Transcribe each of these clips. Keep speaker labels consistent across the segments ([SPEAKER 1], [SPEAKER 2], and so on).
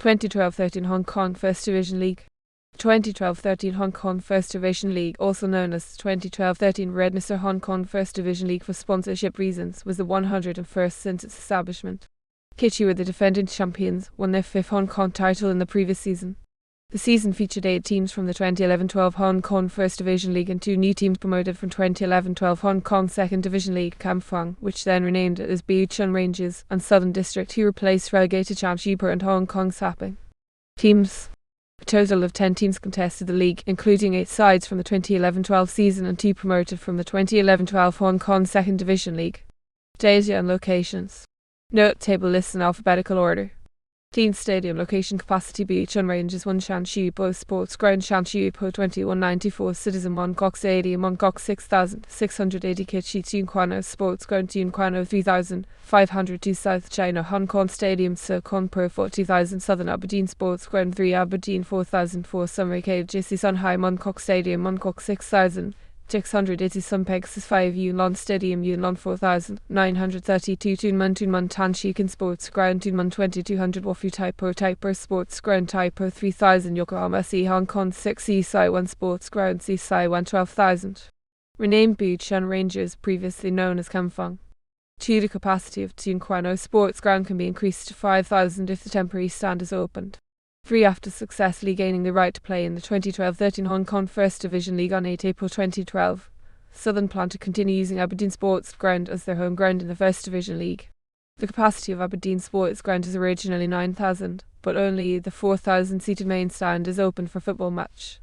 [SPEAKER 1] 2012-13 Hong Kong First Division League. 2012-13 Hong Kong First Division League, also known as 2012-13 Red Mr. Hong Kong First Division League for sponsorship reasons, was the 101st since its establishment. Kitchee were the defending champions, won their 5th Hong Kong title in the previous season. The season featured 8 teams from the 2011-12 Hong Kong First Division League and 2 new teams promoted from 2011-12 Hong Kong Second Division League, Kam Fung, which then renamed as Biu Chun Rangers, and Southern District, who replaced relegated Sham and Hong Kong Sapling. Teams. A total of 10 teams contested the league, including 8 sides from the 2011-12 season and 2 promoted from the 2011-12 Hong Kong Second Division League. Data and locations. Note table lists in alphabetical order. Team stadium location capacity: Biu Chun Rangers 1 Shan Shui Po Sports Ground Shan Shui Po 2194 Citizen 1 Kok Stadium 1 Kok 6680 Kitchee Tune Kwano Sports Ground Tune Kwano 3502 South China Hong Kong Stadium So Kon Pro 42000 Southern Aberdeen Sports Ground 3 Aberdeen 4004 Summary Cave JC Sunhai Mon Kok Stadium 1 Kok 6680 Sun Pegasus 5 Yun Lon Stadium Yun Lon 4932 Tunmun Tan Shikan Sports Ground Tunmun 2200 Wafu Taipo Sports Ground Taipo 3000 Yokohama C Hong Kong 6 Seaside 1 Sports Ground Seaside 1 12,000. Renamed Biu Chun Rangers, previously known as Kam Fung. The capacity of Tune Kwano Sports Ground can be increased to 5,000 if the temporary stand is opened. 3 after successfully gaining the right to play in the 2012-13 Hong Kong First Division League on 8 April 2012. Southern plan to continue using Aberdeen Sports Ground as their home ground in the First Division League. The capacity of Aberdeen Sports Ground is originally 9,000, but only the 4,000-seated main stand is open for football match.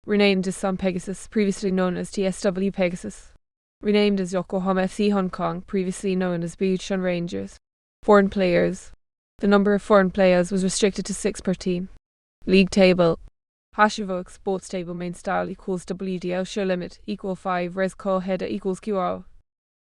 [SPEAKER 1] Renamed as Sun Pegasus, previously known as TSW Pegasus. Renamed as Yokohama FC Hong Kong, previously known as Biu Chun Rangers. Foreign players. The number of foreign players was restricted to 6 per team. League table. # sports table main style equals WDL show limit equal 5 res call header equals QR.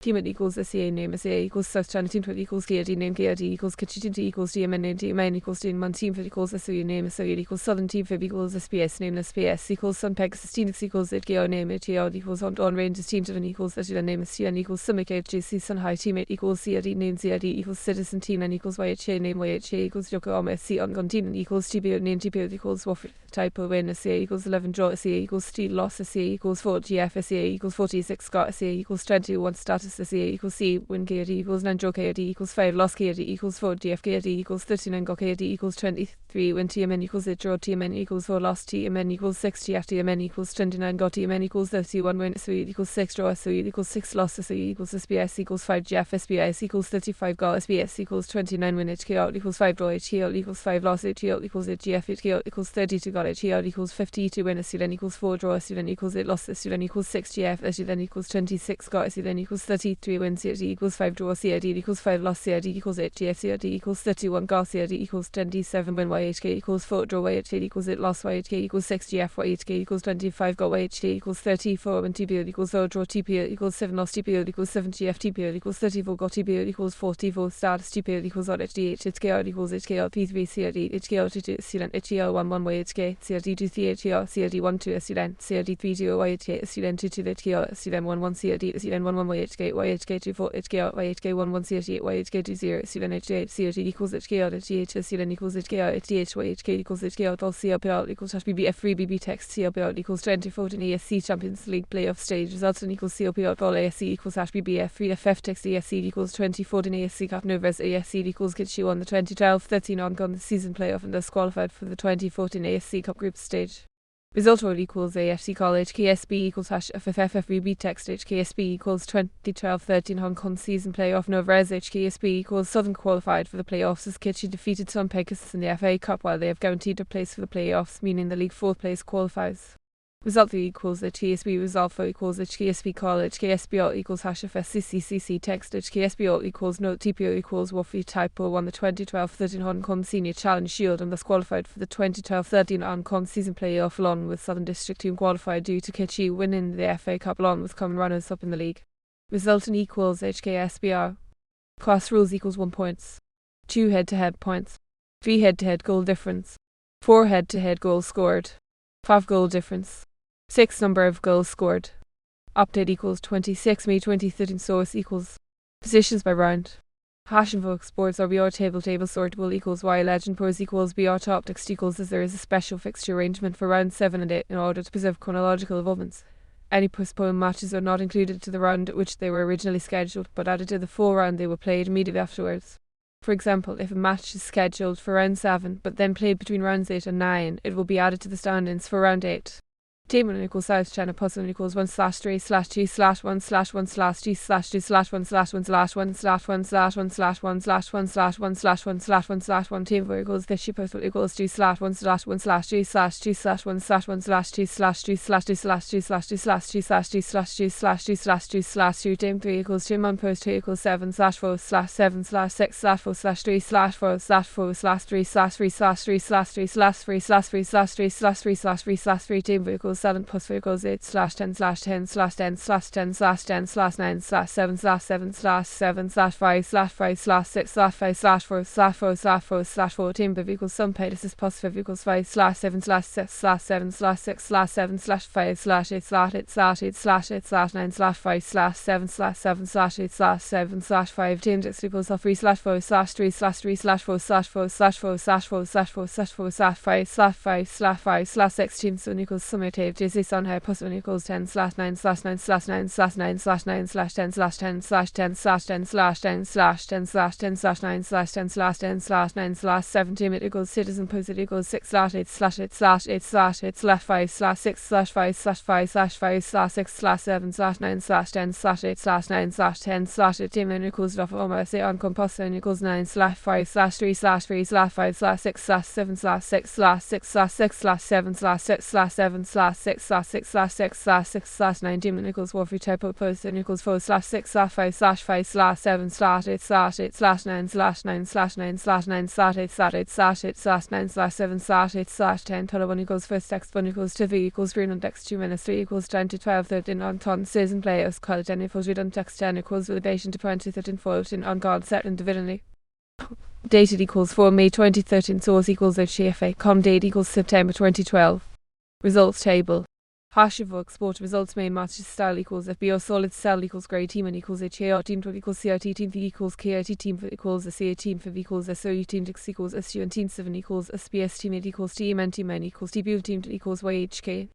[SPEAKER 1] Team it equals SCA name SCA equals South China team twit equals KRD name KRD equals Kitchee team equals DMN name DMN equals DMN team fit equals SOU name SOU equals Southern team fib equals SPS name SPS equals Sun Pegasus team equals ITGO name ITGO equals on Rangers team to equals SUN name SUN equals Summit JC Sunhai teammate equals CRD name CRD equals Citizen team and equals YHA name YHA equals Yokohama SC on team equals TPO name TPO equals Wofford typo win SCA equals 11 draw SCA equals steel loss SCA equals 4 GF SCA equals 46 Scott SCA equals 21 status SCA equals C win KRD equals 9 draw KRD equals 5 loss KRD equals 4 GF KRD equals 39 go KRD equals 23 win TMN equals 8 draw TMN equals 4 loss TMN equals 6 GF TMN equals 29 go TMN equals 31 win SOE equals 6 draw SOE equals 6 loss SOE equals SBS equals 5 GF SBS equals 35 go SBS equals 29 win HKO equals 5 draw HKO equals 5 loss HKO equals 8 GF HKO equals 32 go HKO equals 52 win SUN equals 4 draw SUN equals 8 loss SUN equals 6 GF SUN equals 26 go SUN equals 33 win CRD equals 5 draw CRD equals 5 loss CRD equals 8 GF CRD equals 31 go CRD equals 27 win YHK equals 4 draw YHK equals 8 loss YHK equals 6 GF YHK equals 25 go YHK equals 34 win TPO equals 4 draw TPO equals 7 loss TPO equals 7 GF TPO equals 34 go TPO equals 44 status TPO equals HDH HKO equals HKO P3 CRD HKO 2 SUN HKO 1 1 YHK CRD 2 3 HKO CRD 1 2 SUN CRD 3 2 YHK SUN 2 2 HKO SUN 1 1 CRD SUN 1 1 YHK YHK 2 4 HKO YHK 1 1 CRD YHK 2 0 SUN HK CRD equals HKO HDH SUN equals HKO HDH YHK equals HKO all CLPL equals HBBF 3 BB text CLPL equals 2014 ASC Champions League playoff stage results in equals CLPL all ASC equals HBBF 3 FF text ASC equals 2014 ASC Cup Novas ASC equals Kitchee won the 2012-13 Hong season playoff and thus qualified for the 2014 ASC Cup group stage. Result order equals AFC College KSB equals FFFFB text HKSB equals 2012-13 Hong Kong season playoff Novres HKSB equals Southern qualified for the playoffs as Kitchee defeated Sun Pegasus in the FA Cup while they have guaranteed a place for the playoffs, meaning the league 4th place qualifies. Result 3 equals HKSB result 4 equals HKSB College KSB equals FFSCCCC text HKSB equals note TPO equals Wafi typo won the 2012-13 Hong Kong Senior Challenge Shield and thus qualified for the 2012-13 Hong Kong season playoff along with Southern District team qualified due to Kitchee winning the FA Cup along with common runners up in the league. Resultant equals HKSBR. Class rules equals 1 points. 2 head-to-head points. 3 head-to-head goal difference. 4 head-to-head goals scored. 5 goal difference. 6 number of goals scored. Update equals 26 May 2013 source equals positions by round. Hash invokes sports or BR table sort will equals Y legend pros equals BR top text equals as there is a special fixture arrangement for round 7 and 8 in order to preserve chronological involvements. Any postponed matches are not included to the round at which they were originally scheduled, but added to the full round they were played immediately afterwards. For example, if a match is scheduled for round 7, but then played between rounds 8 and 9, it will be added to the stand-ins for round 8. Team 1 equals south channel plus 1 equals 1/2/1/2/2/1/1/1/1/1/1/1/1/1/1/1/1 team 4 equals this sheep equals 2/1/2/2/2/2/2/2/2/2/2/2/2/2/2/2 team 3 equals 2 man post 2 equals 7/4/6/4/3/4/3/3/3/3/3/3/3/3/3/3/3 team 4 equals 7 plus 4 equals 8/10/10/10/10/10/7/7/7/5/5/5/6/5/4/4 team 5 equals sum pay this is plus 5 equals 5/7/6/7/6/7/8/8/8/9/5/7/7/8/7/5 team 6 equals 3/4/3/3/4/4/4/4/4/4/4/5/5/6 team 7 equals summative JC on here plus 1 equals 10/9/9/9/10/10/10/10/10/10/10/10/10/9/10/10/9/10/10/9/10/10/7 team it equals citizen post it equals 6/8/5/6/5/6/5/6/5/6/5/6/5/6/5/6/9/10/8 team 9 equals off almost 8 on compost 9 equals 9/5/3/5/6/7/6/6/6/7/6/6/6/6/6/6/6/6/6/6/6/6/6/6/6/9 team equals 4 typo post 9 equals 4/6/5/6/7/8/9/9/9/9/8/8/8/9/7/8/10 total 1 equals first text 1 equals 2 3 equals 3 on text 2 minus 3 equals 10 to 12 13 on ton season players call 10 equals read on text 10 equals elevation to 20 13 14 on God set individually. Dated equals 4 May 2013 source equals HFA com date equals September 2012 results table hash of export results main matches style equals FBO solid cell equals grey team and equals HAR team 12 equals CIT team V equals KIT team equals SCA team 5 equals SOU team 6 equals SU and team 7 equals SBS team 8 equals TMN team N equals TBU team equals YHK.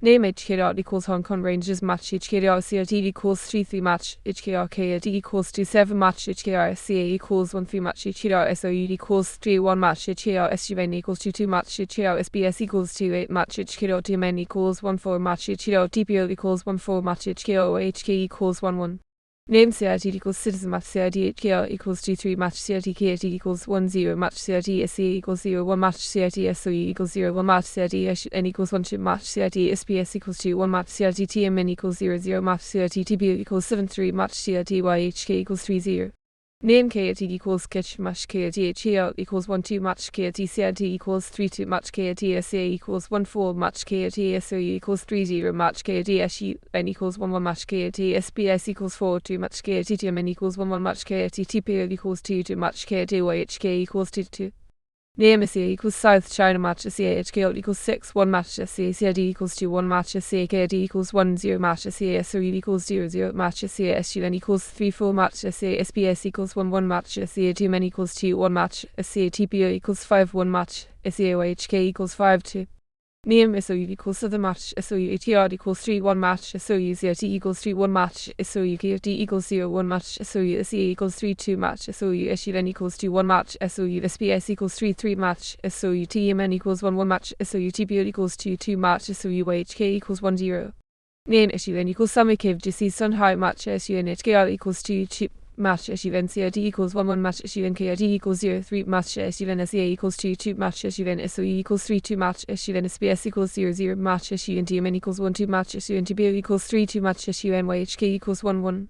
[SPEAKER 1] Name HKR equals Hong Kong Rangers match HKR CRT equals 3-3 match HKR KRT equals 2-7 match HKR SCA equals 1-3 match HKR SOU equals 3-1 match HKR SUN equals 2-2 match HKR SBS equals 2-8 match HKR TMN equals 1-4 match HKR TPO equals 1-4 match HKR HK equals 1-1. Name CRT equals citizen match CRT HKR equals 2-3 match CRT KRT equals 1-0 match CRT SCA equals 0-1 match CRT SOE equals 0-1 match CRT SN equals 1 match CRT SPS equals 2-1 match CRT TMN equals 0-0 match CRT TPU equals 7-3 match CRT YHK equals 3-0. Name KRT equals Kitchee match KRT HKR equals 1-2 match KRT CRT equals 3-2 match KRT SCA equals 1-4 match KRT SOE equals 3-0 match KRT SUN equals 1-1 match KRT SBS equals 4-2 match KRT TMN equals 1-1 match KRT TPO equals 2-2 match KRT YHK equals 2-2. Name SCA equals South China match SCA HKR equals 6-1 match SCA CRD equals 2-1 match SCA KRD equals 1-0 match SCA SOE equals 0-0 match SCA SUN equals 3-4 match SCA SBS equals 1-1 match SCA TMN equals 2-1 match SCA TPO equals 5-1 match SCA YHK equals 5-2. Name SOU equals Southern match SOU ATR equals 3-1 match SOU CRT equals 3-1 match SOU KFD equals 0-1 match SOU SCA equals 3-2 match SOU SUN equals 2-1 match SOU SBS equals 3-3 match SOU TMN equals 1-1 match SOU TPO equals 2-2 match SOU YHK equals 1-0. Name SUN equals Summer Cave GC Sun High match SUN HKR equals 2-2 match SUN CRT equals 1-1 match SUN KRT equals 0-3 match SUN SCA equals 2-2 match SUN SOE equals 3-2 match SUN SBS equals 0-0 match SUN TMN equals 1-2 match SUN TBO equals 3-2 match SUN YHK equals 1-1.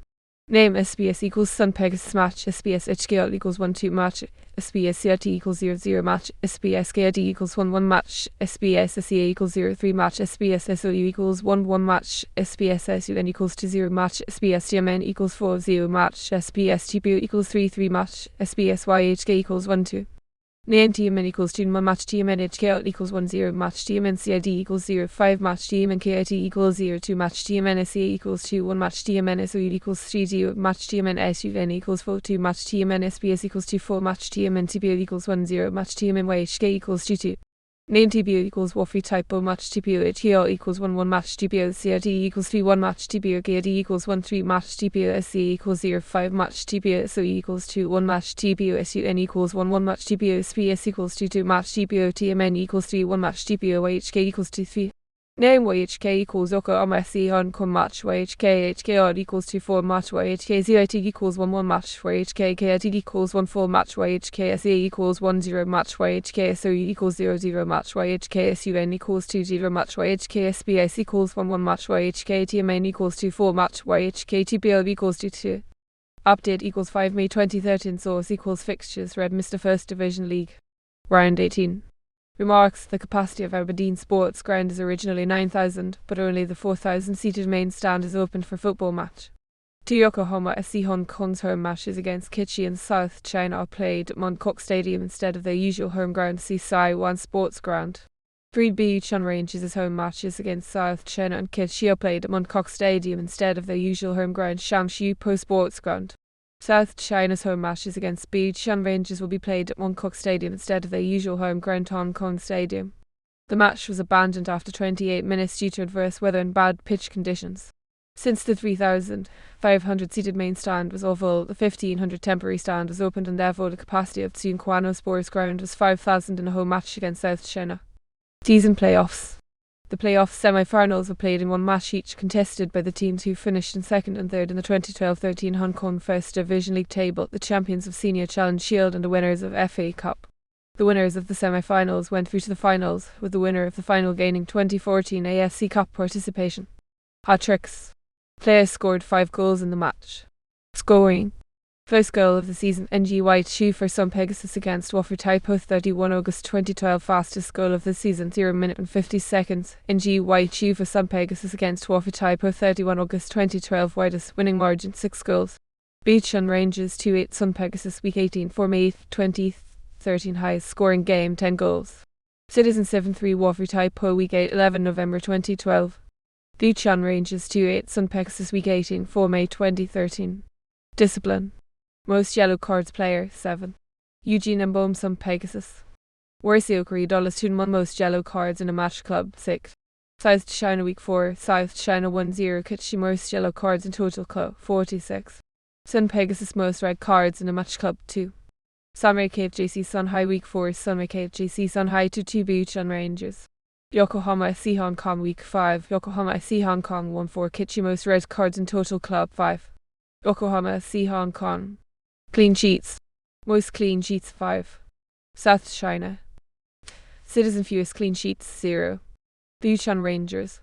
[SPEAKER 1] Name SBS equals Sun Pegasus match SBS HKR equals 1-2 match SBS CRT equals 0-0 match SBS KRT equals 1-1 match SBS SCA equals 0-3 match SBS SOU equals 1-1 match SBS SUN equals 2-0 match SBS TMN equals 4-0 match SBS TPO equals 3-3 match SBS YHK equals 1-2. Name TMN equals 2 match TMN HK equals 1 0 match TMN CID equals 0 5 match TMN KIT equals 0 2 match TMN SE equals 2 1 match TMN SOU equals 3 0 match TMN SUN equals 4 2 match TMN SBS equals 2 4 match TMN TPO equals 1 0 match TMN YHK equals 2 2. Name TPO equals Waffy typo match TPO HKO equals 1 1 match TPO CID equals 3 1 match TPO KID equals 1 3 match TPO SC equals 0 5 match TPO SOE equals 2 1 match TPO SUN equals 1 1 match TPO SPS equals 2 2 match TPO TMN equals 3 1 match TPO YHK equals 2 3. Name YHK equals Yokohama SC Hong Kong match YHK HK equals 2 4 match YHK ZIT equals 1 1 match YHK KIT equals 1 4 match YHK SA equals 1 0 match YHK SOE equals 0 0 match YHK SUN equals 2 0 match YHK SBS equals 1 1 match YHK TMN equals 2 4 match YHK TPL equals 2 2. Update equals 5 May 2013 Source equals Fixtures Red Mr First Division League Round 18. Remarks: the capacity of Aberdeen Sports Ground is originally 9,000, but only the 4,000-seated main stand is opened for football match. Two Yokohama SC Hong Kong's home matches against Kitchee and South China are played at Mongkok Stadium instead of their usual home ground Sai Wan Sports Ground. Three Biu Chun Rangers' home matches against South China and Kitchee are played at Mongkok Stadium instead of their usual home ground Sham Po Sports Ground. South China's home matches against Biu Chun Rangers will be played at Mongkok Stadium instead of their usual home ground Hong Kong Stadium. The match was abandoned after 28 minutes due to adverse weather and bad pitch conditions. Since the 3,500-seated main stand was all full, the 1,500 temporary stand was opened and therefore the capacity of Tsukwano Sports Ground was 5,000 in a home match against South China. Season playoffs. The playoff semi-finals were played in one match each, contested by the teams who finished in second and third in the 2012-13 Hong Kong First Division League table, the champions of Senior Challenge Shield and the winners of FA Cup. The winners of the semi-finals went through to the finals, with the winner of the final gaining 2014 AFC Cup participation. Hat-tricks. Players scored 5 goals in the match. Scoring. First goal of the season, NG White Shui for Sun Pegasus against Wofford Taipo 31 August 2012. Fastest goal of the season, 0 minute and 50 seconds. NG White Shui for Sun Pegasus against Wofford Taipo 31 August 2012. Widest winning margin, 6 goals. Biu Chun Rangers 2-8 Sun Pegasus Week 18 Form 8 2013. Highest scoring game, 10 goals. Citizen 7-3 Wofford Taipo Week 8 11 November 2012. Biu Chun Rangers 2-8 Sun Pegasus Week 18 Form 8 2013. Discipline. Most yellow cards player, 7. Eugene Mbom Sun Pegasus. Warsi Okri $2 most yellow cards in a match club, 6. South China Week 4, South China 1-0 Kitchee most yellow cards in total club, 46. Sun Pegasus most red cards in a match club, 2. Sunray KFJC Sunhai Week 4, Sunray KFJC Sunhai 2-2 Biu Chun Rangers. Yokohama SC Hong Kong Week 5, Yokohama SC Hong Kong 1-4 Kitchee most red cards in total club, 5. Yokohama SC Hong Kong. Clean sheets. Most clean sheets, 5. South China. Citizen fewest clean sheets, 0. Biu Chun Rangers.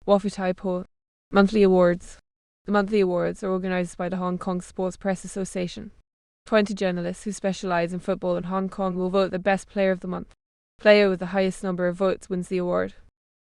[SPEAKER 1] Wofford Taipo. Monthly awards. The monthly awards are organised by the Hong Kong Sports Press Association. 20 journalists who specialise in football in Hong Kong will vote the best player of the month. Player with the highest number of votes wins the award.